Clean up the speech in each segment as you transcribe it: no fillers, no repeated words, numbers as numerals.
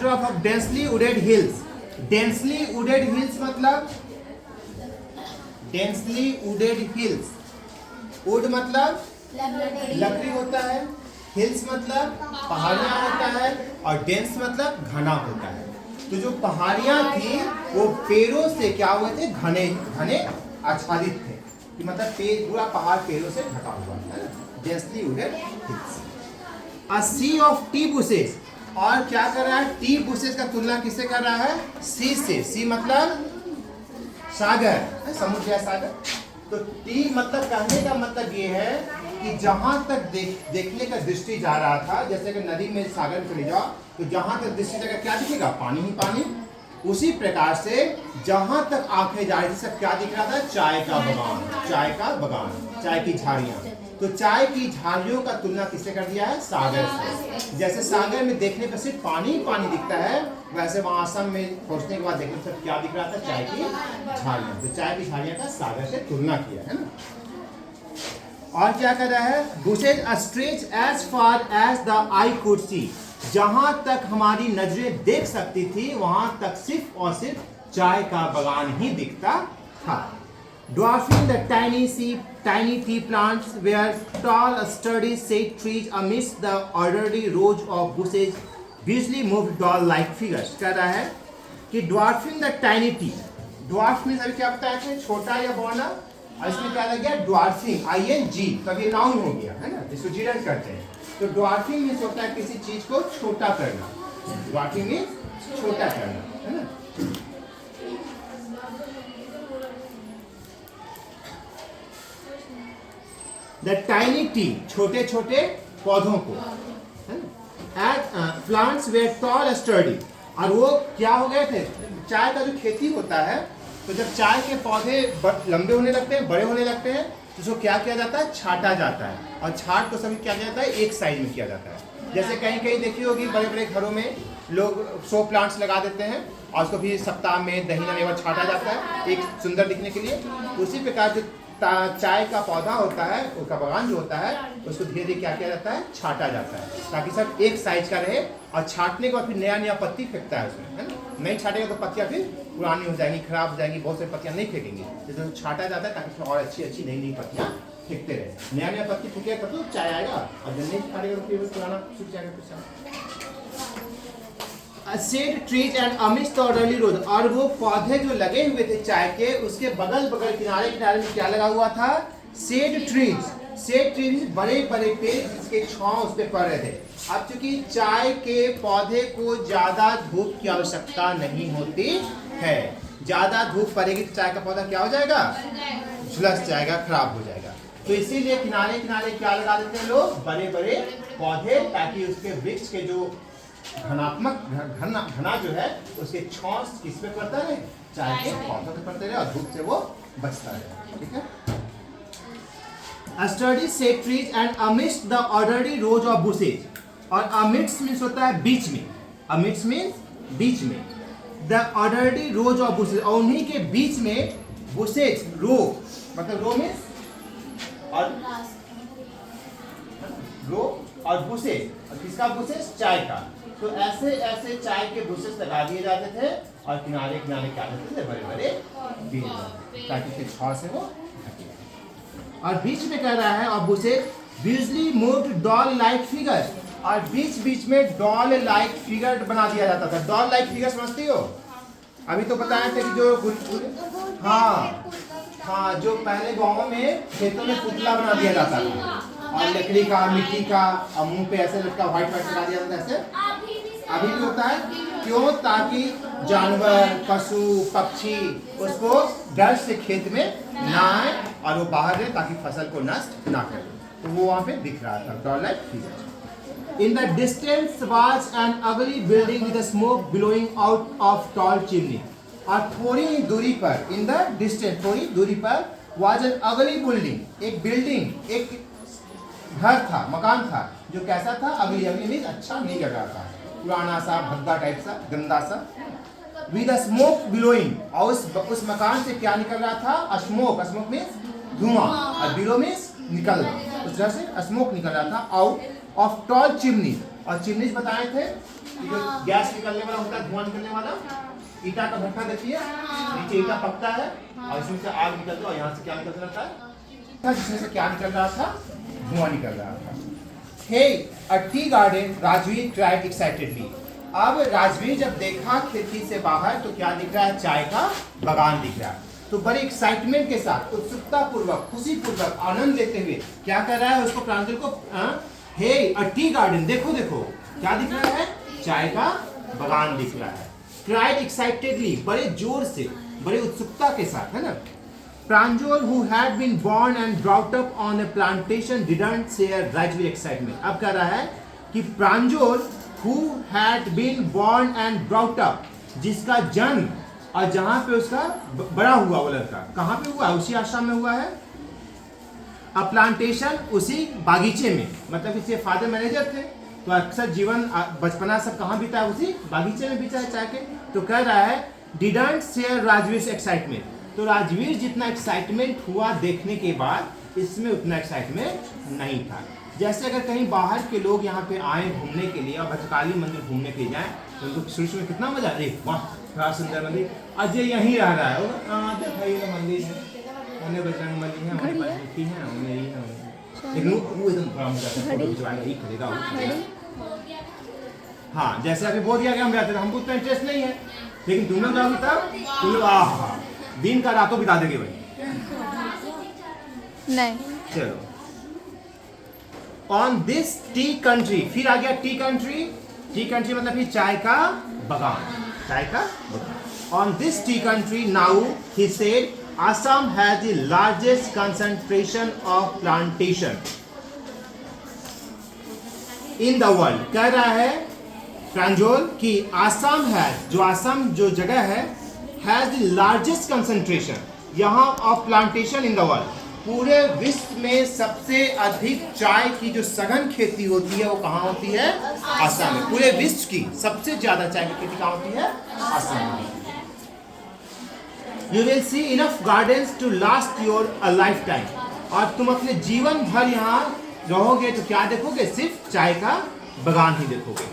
backdrop of densely wooded hills. Densely wooded hills मतलब densely wooded hills. wood मतलब लकड़ी होता है, hills मतलब पहाड़ियाँ होता है, और dense मतलब घना होता है. तो जो पहाड़ियाँ थी वो पेड़ों से क्या हुए थे, घने घने आच्छादित थे, कि मतलब पूरा पहाड़ पेड़ों से ढका हुआ है. Densely wooded hills. A sea of tea bushes. और क्या कर रहा है, टी बुशेस का तुलना किससे कर रहा है, सी से. सी मतलब सागर, समुद्र या सागर. तो टी मतलब कहने का मतलब ये है कि जहां तक देखने का दृष्टि जा रहा था, जैसे कि नदी में सागर में चले जाओ तो जहां तक दृष्टि जाएगा क्या दिखेगा, पानी ही पानी. उसी प्रकार से जहां तक आंखें जा रही थी सब क्या दिख रहा था, चाय का बगान, चाय का बगान, चाय की झाड़ियां. तो चाय की झाड़ियों का तुलना किससे कर दिया है, सागर से. जैसे सागर में देखने पर सिर्फ पानी ही पानी दिखता है, वैसे वहां असम में पहुंचने के बाद देखने पर क्या दिख रहा था, चाय की झाड़ियां. तो चाय की झाड़ियां का सागर से तुलना किया है ना. और क्या कर रहा है, bushes stretch as far as the eye could see. जहां तक हमारी नजरें देख सकती थी वहां तक सिर्फ और सिर्फ चाय का बगान ही दिखता था. Dwarfing the tiny tea plants were tall, sturdy shade trees amidst the orderly rows of bushes, busily moved doll-like figures. कह रहा है कि dwarfing the tiny tea. Dwarf means अभी क्या बताया थे, छोटा या बौना, और इसमें क्या लग गया, dwarfing, ing, तब ये नाउन हो गया है ना, इसको जीरन करते हैं. तो dwarfing मीन्स होता है किसी चीज को छोटा करना. dwarfing मीन्स छोटा करना, है ना. The tiny tea, छोटे छोटे पौधों को, plants were tall sturdy. और वो क्या हो गए थे, चाय का जो खेती होता है, तो जब चाय के पौधे लंबे होने लगते हैं, बड़े होने लगते हैं, तो उसको क्या किया जाता है, छाटा जाता है. और छाट को सभी क्या जाता है, एक साइज में किया जाता है. जैसे कहीं कहीं देखी होगी बड़े बड़े घरों में लोग 100 प्लांट्स लगा देते हैं और उसको भी सप्ताह में दहीना नेवर छाटा जाता है एक सुंदर दिखने के लिए. उसी प्रकार जो चाय का पौधा होता है, उसका बगान जो होता है, उसको धीरे धीरे क्या किया जाता है, छाटा जाता है, ताकि सब एक साइज का रहे. और छाटने के बाद फिर नया नया पत्ती फेंकता है उसमें, है ना. नहीं छाटेगा तो पत्तियां फिर पुरानी हो जाएंगी, खराब हो जाएंगी, बहुत सारी पत्तियां नहीं फेंकेंगी. जैसे छाटा जाता है ताकि और अच्छी अच्छी नई नई पत्तियां फेंकते रहे. नया नया पत्ती फेंकेगा तो चाय आएगा, और जब नहीं छाटेगा तो फिर पुराना सूख जाएगा. Shade trees and amidst the orderly road. और वो पौधे जो लगे हुए थे चाय के, उसके बगल बगल किनारे किनारे में क्या लगा हुआ था, shade trees. shade trees बड़े बड़े पेड़ जिसके छांव उस पे पड़ रहे थे. अब चूंकि चाय के पौधे को ज्यादा धूप की आवश्यकता नहीं होती है, ज्यादा धूप पड़ेगी तो चाय का पौधा क्या हो जाएगा, झुलस जाएगा, खराब हो जाएगा. तो इसीलिए किनारे किनारे क्या लगा देते हैं लोग, बड़े बड़े पौधे, ताकि उसके वृक्ष के जो घना जो है उसके छांव किस पे पड़ता रहे, चाय के पौधों पे पड़ते रहे, और धूप से वो बचता रहे. ठीक है. Sturdy shade trees and amidst the orderly rows of bushes. और amidst मीन्स होता है बीच में, amidst मीन्स बीच में, the orderly rows of bushes, और उन्हीं के बीच में bushes, रो मतलब रो मीन्स और रो और bushes, और किसका bushes, चाय का. तो ऐसे ऐसे चाय के बुशेस लगा दिए जाते थे और किनारे किनारे क्या करते थे, बड़े बड़े पेड़, ताकि फिर छांव से वो ढके. और बीच में कह रहा है, और bushes usually moved doll like figure. और बीच बीच में डॉल लाइक फिगर बना दिया जाता था. डॉल लाइक फिगर समझती हो, अभी तो बताया था कि जो हाँ जो पहले गाँव में खेतों में पुतला बना दिया जाता था, और लकड़ी का, मिट्टी का, और मुंह पे ऐसे उसका व्हाइट व्हाइट लगा दिया जाता है. ऐसे अभी भी होता है. क्यों, ताकि जानवर, पशु, पक्षी उसको डर से खेत में ना आए और वो बाहर रहे, ताकि फसल को नष्ट ना करे. तो वो वहां पे दिख रहा था, doll like figure. In the distance was an ugly building with a smoke billowing out of tall chimney. और थोड़ी दूरी पर, in the distance, थोड़ी दूरी पर, was an ugly building, एक बिल्डिंग, एक घर था, मकान था, जो कैसा था, अगली अगली मीन्स अच्छा नहीं लग रहा था, पुराना सा, भद्दा टाइप सा, गंदा सा. विद अ स्मोक बिलोइंग, और उस मकान से क्या निकल रहा था, स्मोक. स्मोक मीन्स धुआं, और बिलो मीन्स निकलना. उस तरह से स्मोक निकल रहा था आउट ऑफ टॉल चिमनी. और चिमनीज बताए थे ये जो गैस निकलने वाला होता है, धुआं निकलने वाला, ईटा का भट्ठा देखिए, नीचे ईटा पकता है और इसमें से आग निकलता है और यहाँ से क्या निकल रहा था, जिसमें से क्या निकल रहा था, धुआं निकल रहा था। Hey, a tea garden, Rajveer cried excitedly. अब राजवीर जब देखा खिड़की से बाहर तो क्या दिख रहा है, चाय का बगान दिख रहा है। तो बड़े एक्साइटमेंट के साथ, उत्सुकता पूर्वक, खुशी पूर्वक, आनंद लेते हुए क्या कर रहा है, उसको प्रांजल को हे अ टी गार्डन, देखो देखो क्या दिख रहा है, चाय का बगान दिख रहा है। क्राइड एक्साइटेडली, बड़े जोर से, बड़े उत्सुकता के साथ, है ना। Pranjal, who had been born and brought up on a plantation, didn't share Rajveer excitement. अब कह रहा है कि प्रांजल, who had been born and brought up, जिसका जन्म और जहां पे उसका बड़ा हुआ वो लड़का, कहां पे हुआ, उसी आश्रम में हुआ है। अ प्लांटेशन, उसी बागीचे में, मतलब इसके फादर मैनेजर थे, तो अक्सर जीवन बचपना सब कहाँ बीता है, उसी बागीचे में बीता है चाय के। तो कह रहा है didn't share Rajveer's excitement. तो राजवीर जितना एक्साइटमेंट हुआ देखने के बाद, इसमें उतना एक्साइटमेंट नहीं था। जैसे अगर कहीं बाहर के लोग यहाँ पे आए घूमने के लिए और भद्रकाली मंदिर घूमने के लिए जाएं तो उनको शुरू में कितना मजा, अरे वाह बड़ा सुंदर मंदिर, अजय यहीं रह रहा है, देखा मंदिर है, उन्हें बजरंग बली है, हमारे पास दुखी है, उन्हें यही है, लेकिन वो एकदम बड़ा मजा फोटो खिंचवाएगा, यही करेगा। हाँ, जैसे अभी बोल दिया कि हम जाते थे, हमको उतना इंटरेस्ट नहीं है, लेकिन तुम लोग जाओगे तब तुम लोग आहा दिन का रातों बिता देंगे भाई। नहीं चलो, ऑन दिस टी कंट्री, फिर आ गया टी कंट्री। टी कंट्री मतलब फिर चाय का बगान, चाय का बगान। On this T country now he said Assam has the largest concentration of plantation in the world. कह रहा है प्रांजल कि आसाम है, जो आसाम जो जगह है, has the largest concentration यहाँ of plantation in the world, पूरे विश्व में सबसे अधिक चाय की जो सघन खेती होती है वो कहाँ होती है, आसाम में। पूरे विश्व की सबसे ज्यादा चाय की खेती कहाँ होती है, आसाम में। You will see enough gardens to last your a lifetime. और तुम अपने जीवन भर यहाँ रहोगे तो क्या देखोगे, सिर्फ चाय का बगान ही देखोगे।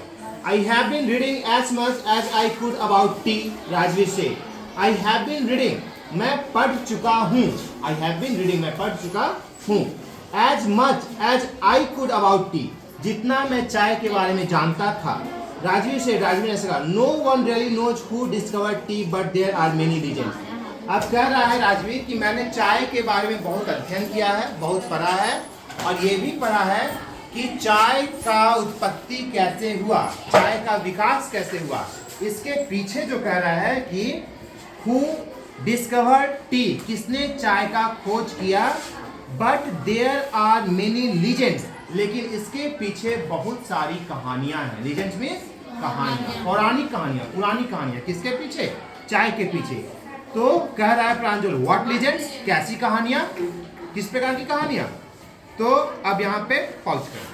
I have been reading as much as I could about tea, Rajveer said. I have been reading, मैं पढ़ चुका हूँ। I have been reading, मैं पढ़ चुका हूँ। As much as I could about tea, जितना मैं चाय के बारे में जानता था। राजवीर ने कहा, No one really knows who discovered tea, but there are many legends. अब कह रहा है राजवीर कि मैंने चाय के बारे में बहुत अध्ययन किया है, बहुत पढ़ा है, और ये भी पढ़ा है कि चाय का उत्पत्ति कैसे हुआ, चाय का विकास कैसे हुआ। इसके पीछे जो कह रहा है कि हु डिस्कवर्ड टी, किसने चाय का खोज किया, but there are many legends, लेकिन इसके पीछे बहुत सारी कहानियां हैं। लीजेंड्स में कहानियां, पौराणिक कहानियां, पुरानी कहानियां, किसके पीछे, चाय के पीछे। तो कह रहा है प्रांजल, व्हाट लीजेंड्स, कैसी कहानियां, किस प्रकार की कहानियां। तो अब यहाँ पे पॉज कर